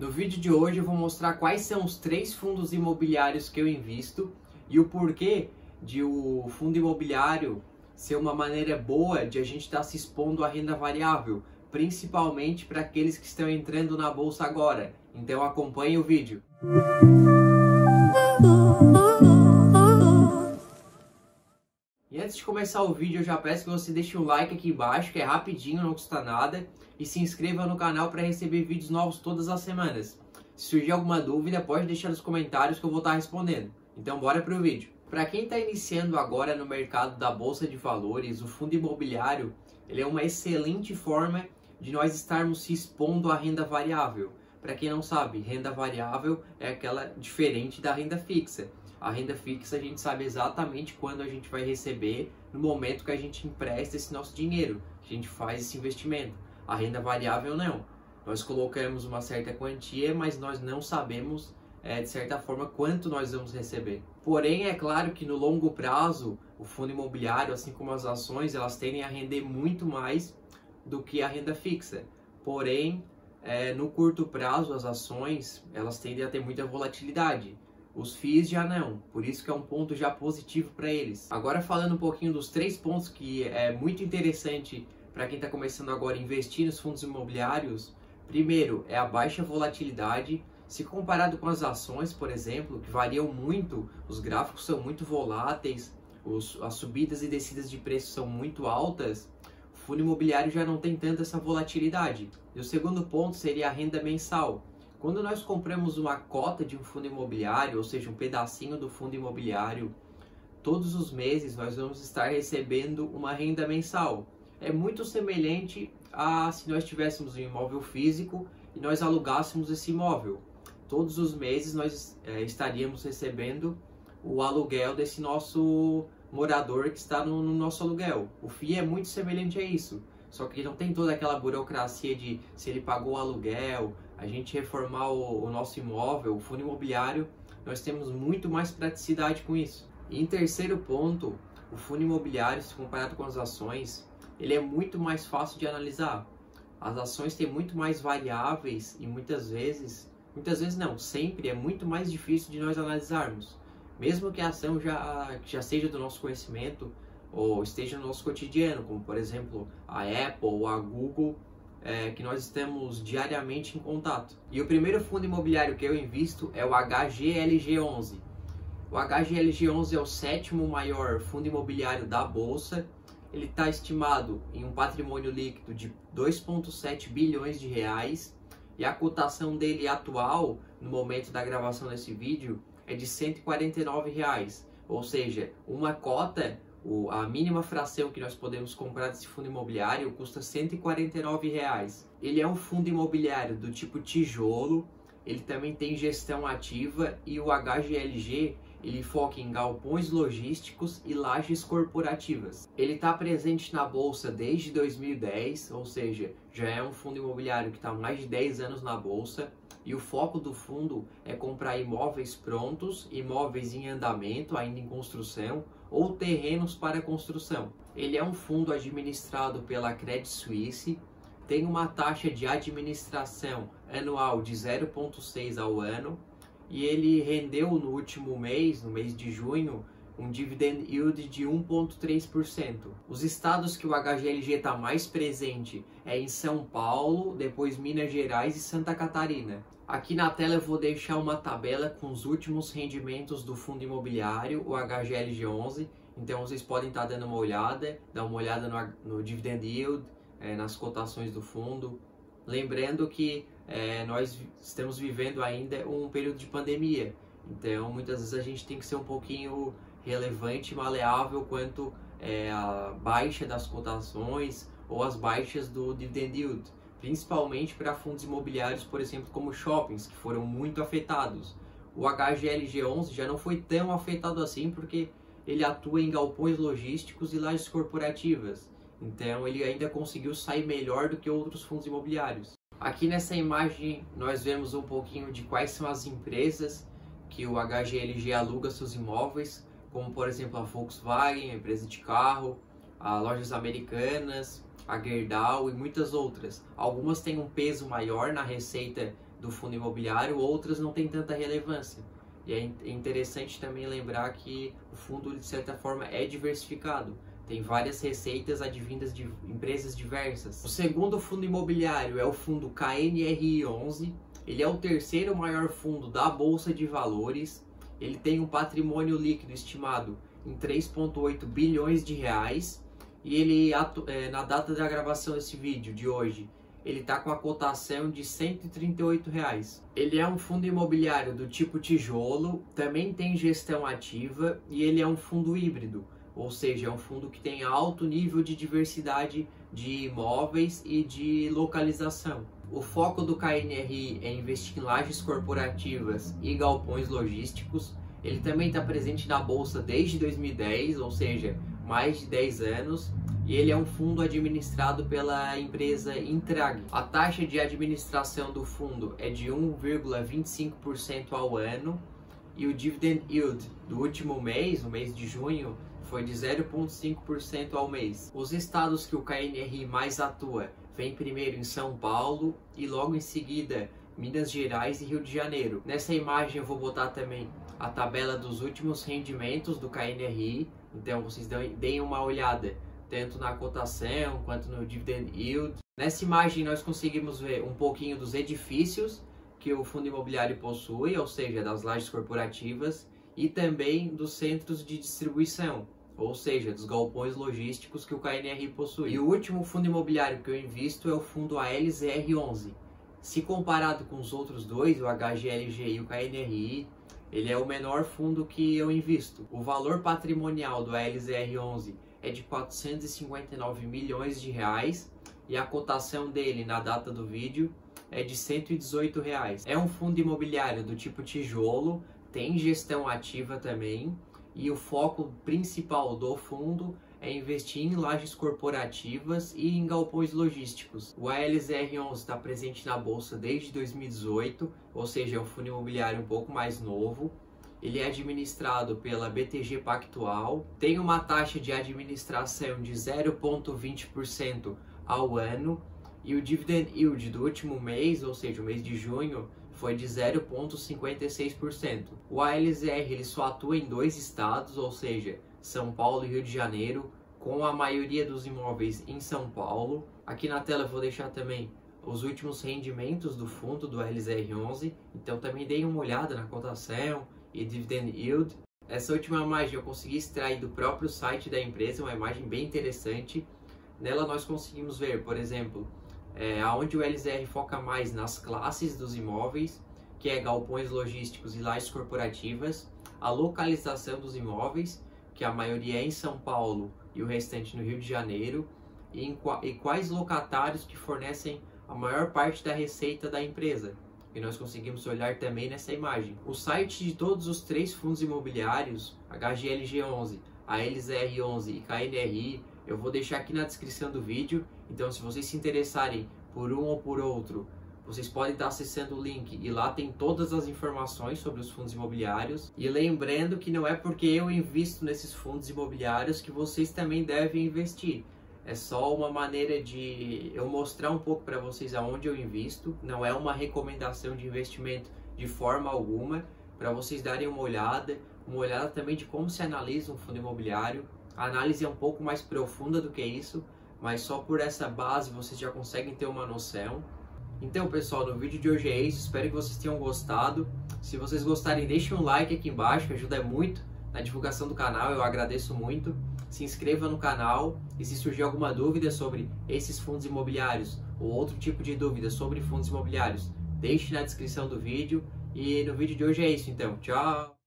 No vídeo de hoje eu vou mostrar quais são os 3 fundos imobiliários que eu invisto e o porquê de o fundo imobiliário ser uma maneira boa de a gente estar se expondo à renda variável, principalmente para aqueles que estão entrando na bolsa agora. Então acompanhe o vídeo. E antes de começar o vídeo, eu já peço que você deixe um like aqui embaixo, que é rapidinho, não custa nada, e se inscreva no canal para receber vídeos novos todas as semanas. Se surgir alguma dúvida, pode deixar nos comentários que eu vou estar respondendo. Então bora pro vídeo. Para quem está iniciando agora no mercado da Bolsa de Valores, o fundo imobiliário ele é uma excelente forma de nós estarmos se expondo à renda variável. Para quem não sabe, renda variável é aquela diferente da renda fixa. A renda fixa a gente sabe exatamente quando a gente vai receber, no momento que a gente empresta esse nosso dinheiro, que a gente faz esse investimento. A renda variável não. Nós colocamos uma certa quantia, mas nós não sabemos, de certa forma, quanto nós vamos receber. Porém, é claro que no longo prazo, o fundo imobiliário, assim como as ações, elas tendem a render muito mais do que a renda fixa. Porém, no curto prazo, as ações, elas tendem a ter muita volatilidade. Os FIIs já não, por isso que é um ponto já positivo para eles. Agora falando um pouquinho dos 3 pontos que é muito interessante para quem está começando agora a investir nos fundos imobiliários. Primeiro, é a baixa volatilidade. Se comparado com as ações, por exemplo, que variam muito, os gráficos são muito voláteis, as subidas e descidas de preço são muito altas, o fundo imobiliário já não tem tanta essa volatilidade. E o segundo ponto seria a renda mensal. Quando nós compramos uma cota de um fundo imobiliário, ou seja, um pedacinho do fundo imobiliário, todos os meses nós vamos estar recebendo uma renda mensal. É muito semelhante a se nós tivéssemos um imóvel físico e nós alugássemos esse imóvel. Todos os meses nós estaríamos recebendo o aluguel desse nosso morador que está no nosso aluguel. O FII é muito semelhante a isso. Só que não tem toda aquela burocracia de se ele pagou o aluguel, a gente reformar o nosso imóvel, o fundo imobiliário, nós temos muito mais praticidade com isso. E em terceiro ponto, o fundo imobiliário, se comparado com as ações, ele é muito mais fácil de analisar. As ações têm muito mais variáveis e muitas vezes não, sempre é muito mais difícil de nós analisarmos. Mesmo que a ação já seja do nosso conhecimento, ou esteja no nosso cotidiano, como por exemplo a Apple ou a Google, que nós estamos diariamente em contato. E o primeiro fundo imobiliário que eu invisto é o HGLG11. O HGLG11 é o 7º maior fundo imobiliário da Bolsa. Ele está estimado em um patrimônio líquido de 2,7 bilhões de reais e a cotação dele atual, no momento da gravação desse vídeo, é de R$ 149. Ou seja, uma cota, a mínima fração que nós podemos comprar desse fundo imobiliário custa R$ 149. Ele é um fundo imobiliário do tipo tijolo, ele também tem gestão ativa e o HGLG ele foca em galpões logísticos e lajes corporativas. Ele está presente na bolsa desde 2010, ou seja, já é um fundo imobiliário que está há mais de 10 anos na bolsa. E o foco do fundo é comprar imóveis prontos, imóveis em andamento, ainda em construção, ou terrenos para construção. Ele é um fundo administrado pela Credit Suisse, tem uma taxa de administração anual de 0,6 ao ano, e ele rendeu no último mês, no mês de junho, um dividend yield de 1,3%. Os estados que o HGLG está mais presente é em São Paulo, depois Minas Gerais e Santa Catarina. Aqui na tela eu vou deixar uma tabela com os últimos rendimentos do fundo imobiliário, o HGLG11. Então vocês podem estar dando uma olhada, dar uma olhada no dividend yield, nas cotações do fundo. Lembrando que nós estamos vivendo ainda um período de pandemia, então muitas vezes a gente tem que ser um pouquinho relevante e maleável quanto a baixa das cotações ou as baixas do dividend yield, principalmente para fundos imobiliários, por exemplo, como shoppings, que foram muito afetados. O HGLG11 já não foi tão afetado assim porque ele atua em galpões logísticos e lajes corporativas. Então ele ainda conseguiu sair melhor do que outros fundos imobiliários. Aqui nessa imagem nós vemos um pouquinho de quais são as empresas que o HGLG aluga seus imóveis, como por exemplo a Volkswagen, a empresa de carro, a Lojas Americanas, a Gerdau e muitas outras. Algumas têm um peso maior na receita do fundo imobiliário, outras não têm tanta relevância. E é interessante também lembrar que o fundo, de certa forma, é diversificado. Tem várias receitas advindas de empresas diversas. O segundo fundo imobiliário é o fundo KNRI11. Ele é o terceiro maior fundo da Bolsa de Valores. Ele tem um patrimônio líquido estimado em 3,8 bilhões de reais. E ele, na data da gravação desse vídeo de hoje, ele está com a cotação de R$ 138. Ele é um fundo imobiliário do tipo tijolo, também tem gestão ativa e ele é um fundo híbrido, ou seja, é um fundo que tem alto nível de diversidade de imóveis e de localização. O foco do KNRI é investir em lajes corporativas e galpões logísticos. Ele também está presente na bolsa desde 2010, ou seja, mais de 10 anos. E ele é um fundo administrado pela empresa Intrag. A taxa de administração do fundo é de 1,25% ao ano e o dividend yield do último mês, o mês de junho, foi de 0,5% ao mês. Os estados que o KNRI mais atua vem primeiro em São Paulo e logo em seguida Minas Gerais e Rio de Janeiro. Nessa imagem eu vou botar também a tabela dos últimos rendimentos do KNRI, então vocês deem uma olhada tanto na cotação quanto no dividend yield. Nessa imagem nós conseguimos ver um pouquinho dos edifícios que o fundo imobiliário possui, ou seja, das lajes corporativas, e também dos centros de distribuição, ou seja, dos galpões logísticos que o KNRI possui. E o último fundo imobiliário que eu invisto é o fundo ALZR11. Se comparado com os outros dois, o HGLG e o KNRI, ele é o menor fundo que eu invisto. O valor patrimonial do ALZR11 é de 459 milhões de reais e a cotação dele na data do vídeo é de R$ 118. É um fundo imobiliário do tipo tijolo, tem gestão ativa também e o foco principal do fundo é investir em lajes corporativas e em galpões logísticos. O ALZR11 está presente na bolsa desde 2018, ou seja, é um fundo imobiliário um pouco mais novo. Ele é administrado pela BTG Pactual, tem uma taxa de administração de 0,20% ao ano e o dividend yield do último mês, ou seja, o mês de junho, foi de 0,56%. O ALZR ele só atua em 2 estados, ou seja, São Paulo e Rio de Janeiro, com a maioria dos imóveis em São Paulo. Aqui na tela eu vou deixar também os últimos rendimentos do fundo do ALZR11, então também deem uma olhada na cotação e dividend yield. Essa última imagem eu consegui extrair do próprio site da empresa, uma imagem bem interessante. Nela nós conseguimos ver, por exemplo, aonde o LZR foca mais nas classes dos imóveis, que é galpões logísticos e lajes corporativas, a localização dos imóveis, que a maioria é em São Paulo e o restante no Rio de Janeiro, e quais locatários que fornecem a maior parte da receita da empresa. E nós conseguimos olhar também nessa imagem. O site de todos os 3 fundos imobiliários, HGLG11, ALZR11 e KNRI, eu vou deixar aqui na descrição do vídeo. Então, se vocês se interessarem por um ou por outro, vocês podem estar acessando o link e lá tem todas as informações sobre os fundos imobiliários. E lembrando que não é porque eu invisto nesses fundos imobiliários que vocês também devem investir. É só uma maneira de eu mostrar um pouco para vocês aonde eu invisto. Não é uma recomendação de investimento de forma alguma, para vocês darem uma olhada também de como se analisa um fundo imobiliário. A análise é um pouco mais profunda do que isso, mas só por essa base vocês já conseguem ter uma noção. Então, pessoal, no vídeo de hoje é isso. Espero que vocês tenham gostado. Se vocês gostarem, deixem um like aqui embaixo, que ajuda muito na divulgação do canal, eu agradeço muito. Se inscreva no canal e se surgir alguma dúvida sobre esses fundos imobiliários ou outro tipo de dúvida sobre fundos imobiliários, deixe na descrição do vídeo. E no vídeo de hoje é isso, então. Tchau!